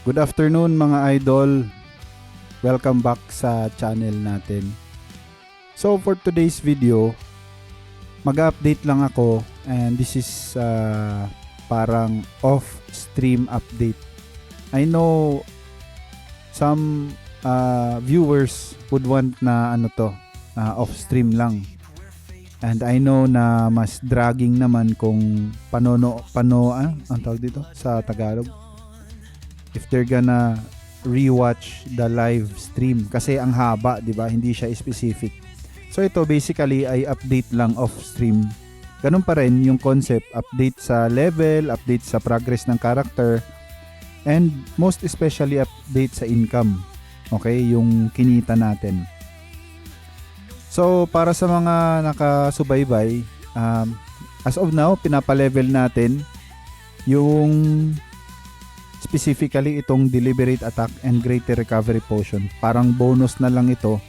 Good afternoon mga idol. Welcome back sa channel natin. So for today's video, mag-update lang ako and this is parang off-stream update. I know some viewers would want na off-stream lang. And I know na mas dragging naman kung ang tawag dito sa Tagalog. If they're gonna rewatch the live stream kasi ang haba, 'di ba? Hindi siya specific. So ito basically ay update lang off stream. Ganun pa rin yung concept, update sa level, update sa progress ng character, and most especially update sa income. Okay, yung kinita natin. So para sa mga nakasubaybay, as of now pinapa-level natin yung specifically itong deliberate attack and greater recovery potion. Parang bonus na lang ito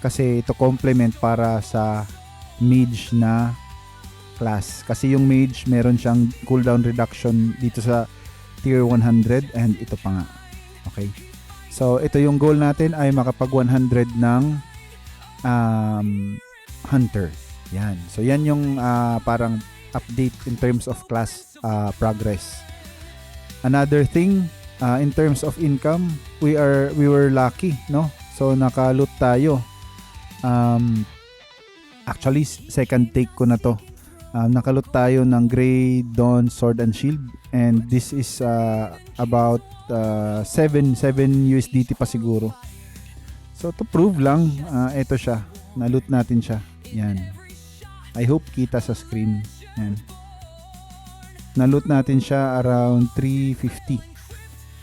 kasi ito complement para sa mage na class. Kasi yung mage meron siyang cooldown reduction dito sa tier 100 and ito pa nga. Okay. So ito yung goal natin ay makapag 100 ng hunter. Yan. So yan yung parang update in terms of class progress. Another thing, in terms of income, we were lucky, no? So naka-loot tayo. Actually second take ko na to. Naka-loot tayo ng Grey Dawn Sword and Shield and this is about 7 USDT pa siguro. So to prove lang, ito siya. Na-loot natin siya. Yan. I hope kita sa screen. Yan. Na-loot natin siya around 350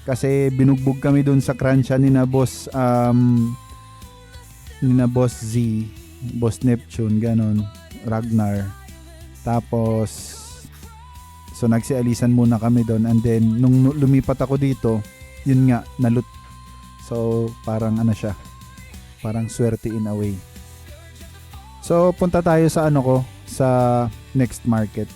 kasi binugbog kami dun sa cransya ni na boss Z, boss Neptune, ganon, Ragnar. Tapos so nagsialisan muna kami doon and then nung lumipat ako dito, yun nga na-loot. So parang siya, parang swerte in a way. So punta tayo sa sa next market.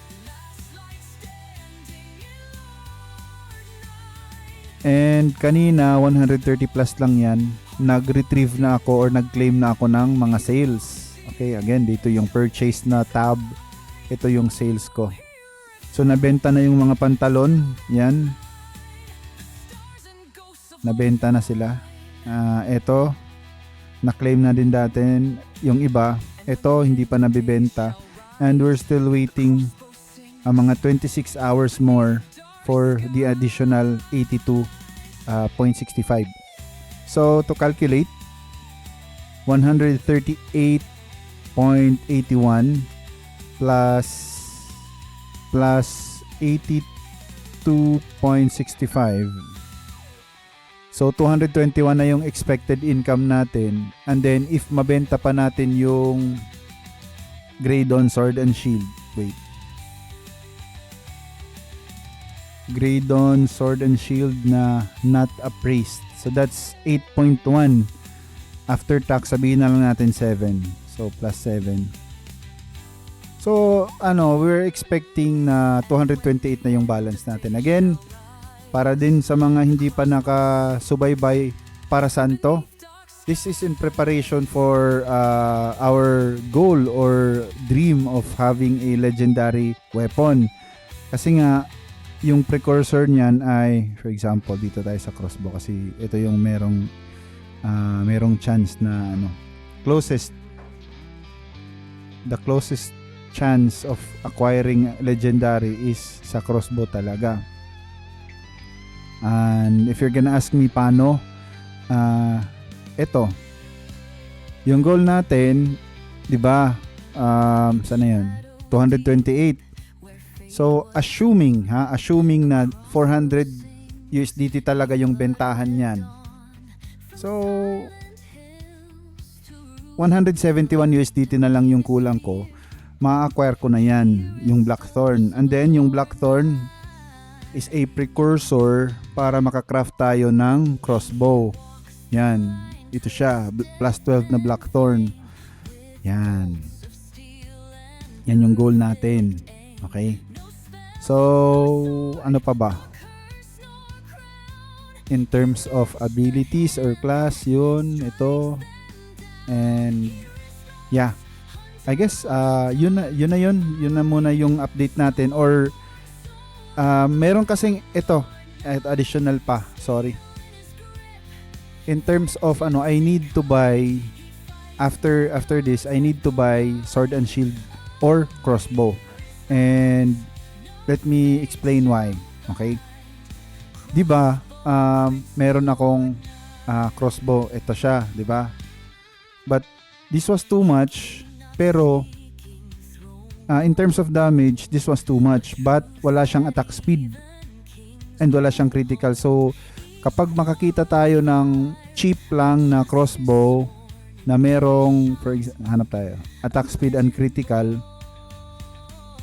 And kanina 130 plus lang yan. Nag-retrieve na ako or nag-claim na ako ng mga sales. Okay, again, dito yung purchase na tab. Ito yung sales ko. So nabenta na yung mga pantalon. Yan. Nabenta na sila. Ito, na-claim na din natin. Yung iba, ito hindi pa nabibenta. And we're still waiting mga 26 hours more for the additional 82.65. So to calculate, 138.81 plus 82.65. So 221 na yung expected income natin. And then if mabenta pa natin yung Grey Dawn Sword and Shield. Wait. Grey Dawn Sword and Shield na not appraised. So that's 8.1. After tax, sabihin na lang natin 7. So plus 7. So we're expecting na 228 na yung balance natin. Again, para din sa mga hindi pa nakasubaybay, para saan to? This is in preparation for our goal or dream of having a legendary weapon. Kasi nga yung precursor niyan ay, for example, dito tayo sa crossbow kasi ito yung merong chance na the closest chance of acquiring legendary is sa crossbow talaga. And if you're gonna ask me paano, ito yung goal natin, 'di ba? Saan na 'yun? 228. So assuming na 400 USDT talaga yung bentahan niyan. So 171 USDT na lang yung kulang ko. Ma-acquire ko na yan, yung Blackthorn. And then yung Blackthorn is a precursor para makakraft tayo ng crossbow. Yan, ito siya, plus 12 na Blackthorn. Yan. Yan yung goal natin. Okay? So, ano pa ba? in terms of abilities or class, yun, ito. And yeah, I guess yun na muna yung update natin. Or meron kasing ito additional pa, sorry. In terms of I need to buy after this, I need to buy sword and shield or crossbow. And let me explain why. Okay? 'Di ba? Meron akong crossbow, ito siya, 'di ba? But this was too much, pero in terms of damage, this was too much, but wala siyang attack speed and wala siyang critical. So kapag makakita tayo ng cheap lang na crossbow na merong, hanap tayo, attack speed and critical,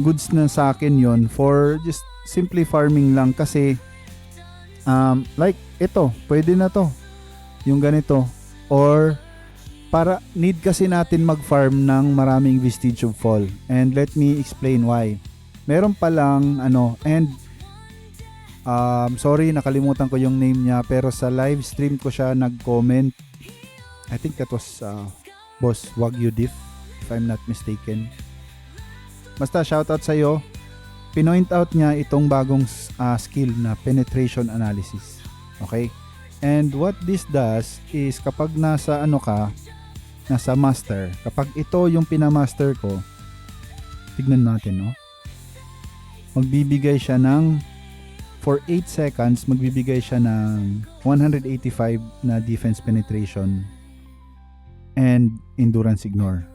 goods na sa akin yon for just simply farming lang. Kasi like ito, pwede na to, yung ganito. Or para need kasi natin mag-farm ng maraming Vestige of Fall. And let me explain why. Meron palang and sorry, nakalimutan ko yung name niya, pero sa live stream ko siya nag-comment. I think that was Boss Wagyu Diff, if I'm not mistaken. Basta shoutout sa iyo. Pinoint out niya itong bagong skill na penetration analysis. Okay? And what this does is kapag nasa nasa master, kapag ito yung pinamaster ko, tignan natin, no? Magbibigay siya ng, for 8 seconds, magbibigay siya ng 185 na defense penetration and endurance ignore.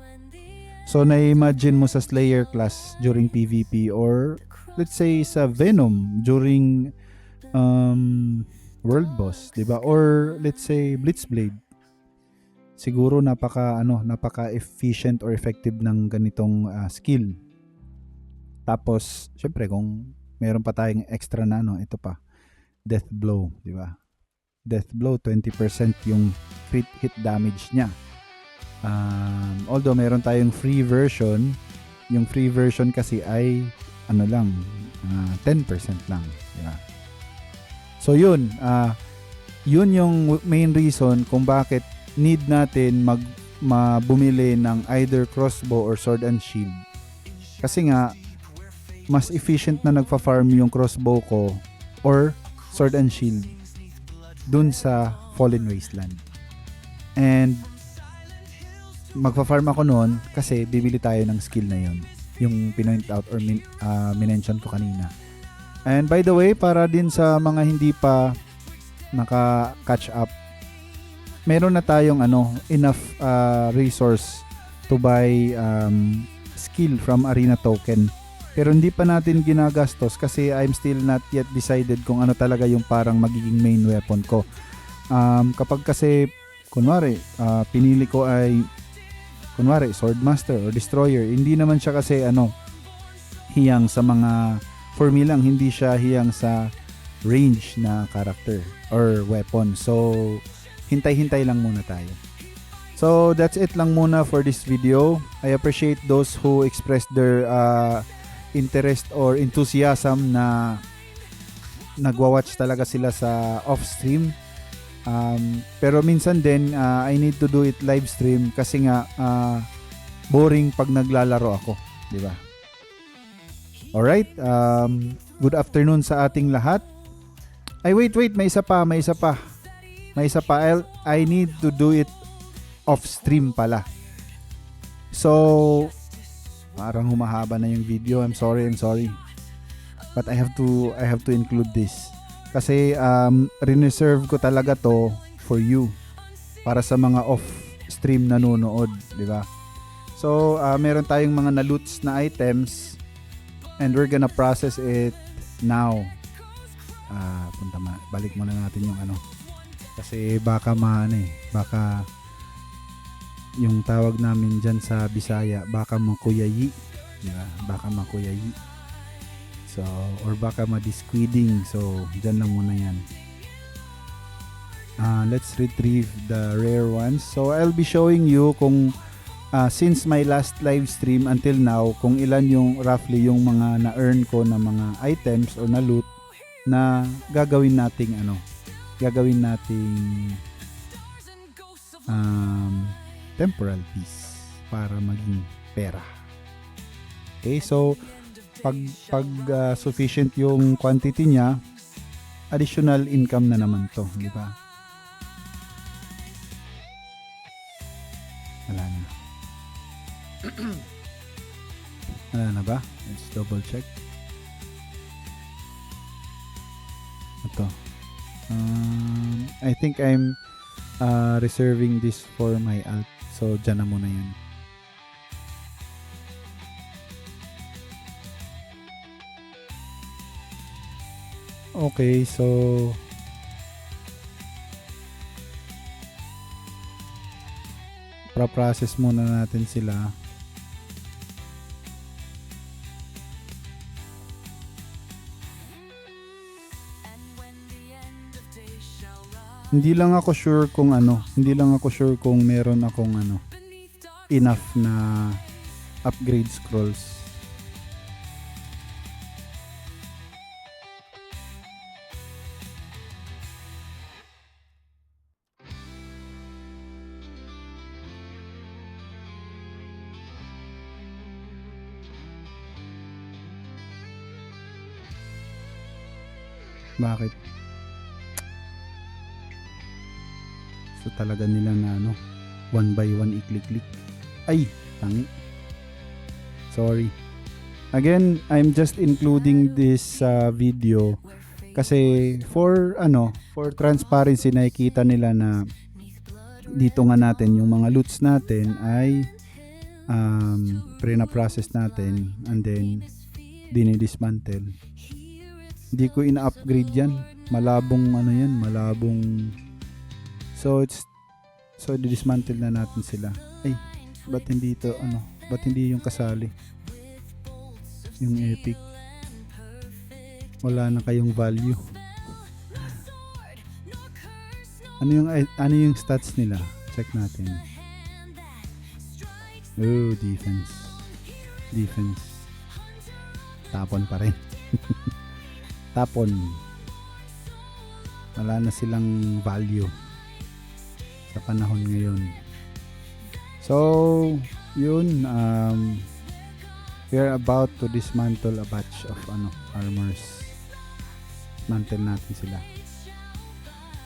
So, na-imagine mo sa Slayer class during PvP, or let's say sa Venom during World Boss, diba? Or let's say Blitzblade. Siguro napaka efficient or effective ng ganitong skill. Tapos, syempre kung meron pa tayong extra na ito pa, Death Blow, di ba? Death Blow, 20% yung crit hit damage niya. Although meron tayong free version, yung free version kasi ay 10% lang, di ba? So yun yung main reason kung bakit need natin bumili ng either crossbow or sword and shield. Kasi nga mas efficient na nagfa-farm yung crossbow ko or sword and shield dun sa Fallen Wasteland. And magfa-farm ako noon kasi bibili tayo ng skill na yun, yung pinoint out or minention ko kanina. And by the way, para din sa mga hindi pa naka-catch up, meron na tayong enough resource to buy skill from Arena Token. Pero hindi pa natin ginagastos kasi I'm still not yet decided kung ano talaga yung parang magiging main weapon ko. Kapag kasi kunwari pinili ko ay Swordmaster or Destroyer, hindi naman siya kasi hiyang sa mga, for me lang, hindi siya hiyang sa range na character or weapon. So hintay-hintay lang muna tayo. So that's it lang muna for this video. I appreciate those who expressed their interest or enthusiasm na nagwa-watch talaga sila sa off-stream. Pero minsan din I need to do it live stream kasi nga boring pag naglalaro ako, di ba? Alright, good afternoon sa ating lahat. Ay wait, may isa pa. I need to do it off stream pala. So parang humahaba na yung video. I'm sorry. But I have to include this. Kasi reserve ko talaga to for you. Para sa mga off stream nanonood, di ba? So meron tayong mga na-loots na items and we're gonna process it now. Balik muna natin yung kasi baka baka yung tawag namin dyan sa Bisaya, baka makuyayi, diba? Baka makuyayi. So, or baka ma-disquiding. So, dyan lang muna yan. Let's retrieve the rare ones. So, I'll be showing you kung since my last live stream until now, kung ilan yung roughly yung mga na-earn ko na mga items or na loot na gagawin nating gagawin nating temporal piece para maging pera. Okay, so pag sufficient yung quantity niya, additional income na naman to, di ba? Wala na. Wala na ba? Let's double check. Ito. I think I'm reserving this for my alt. So, dyan na muna yan. Okay, so pra-process muna natin sila. Hindi lang ako sure kung meron akong enough na upgrade scrolls. Bakit? So talaga nila na one by one i-click-click. Ay, tangi. Sorry. Again, I'm just including this video kasi for transparency, nakikita nila na dito nga natin yung mga loots natin ay pre-na-process natin and then dinidismantle. Hindi ko ina-upgrade yan. Malabong malabong. So di-dismantle na natin sila. Ay, ba't hindi ito, ba't hindi yung kasali? Yung epic. Wala na kayong value. Ano yung stats nila? Check natin. Oh, defense. Tapon pa rin. Tapon. Wala na silang value sa panahon ngayon. So, yun, we're about to dismantle a batch of armors. Dismantle natin sila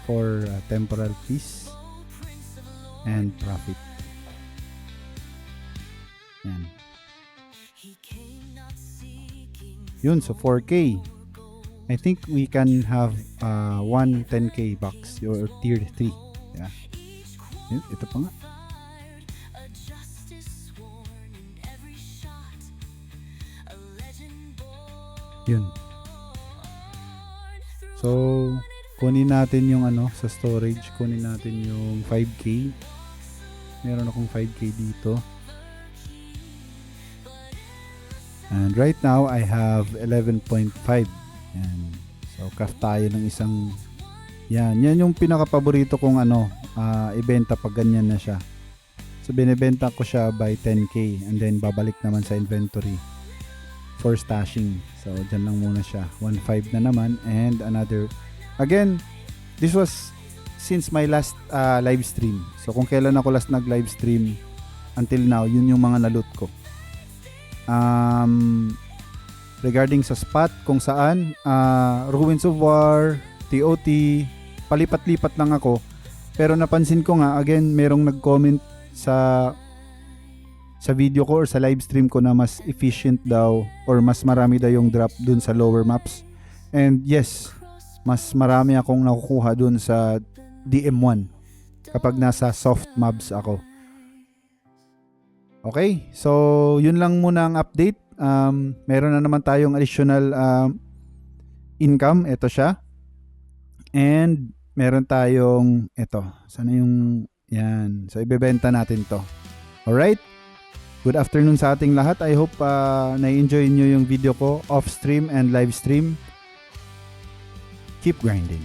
for temporal peace and profit. Yan. Yun, so 4K. I think we can have one 10K box or tier 3. Yeah. Ito pa nga. Yun. So, kunin natin yung sa storage. Kunin natin yung 5K. Meron akong 5K dito. And right now, I have 11.5. Yan. So, craft tayo ng isang yan yung pinaka-paborito kong ibenta pag ganyan na siya. So, binibenta ko siya by 10K and then babalik naman sa inventory for stashing. So, dyan lang muna siya. 1.5 na naman and another. Again, this was since my last live stream. So, kung kailan ako last nag-live stream until now, yun yung mga na-loot ko. Regarding sa spot kung saan Ruins of War, TOT, palipat-lipat lang ako. Pero napansin ko nga, again, merong nag-comment sa video ko or sa live stream ko na mas efficient daw or mas marami daw yung drop dun sa lower maps. And yes, mas marami akong nakukuha dun sa DM1 kapag nasa soft mobs ako. Okay, so yun lang muna ang update. Meron na naman tayong additional income. Ito siya. And meron tayong ito. Sana yung yan. So ibebenta natin to. Alright. Good afternoon sa ating lahat. I hope na-enjoy nyo yung video ko off stream and live stream. Keep grinding.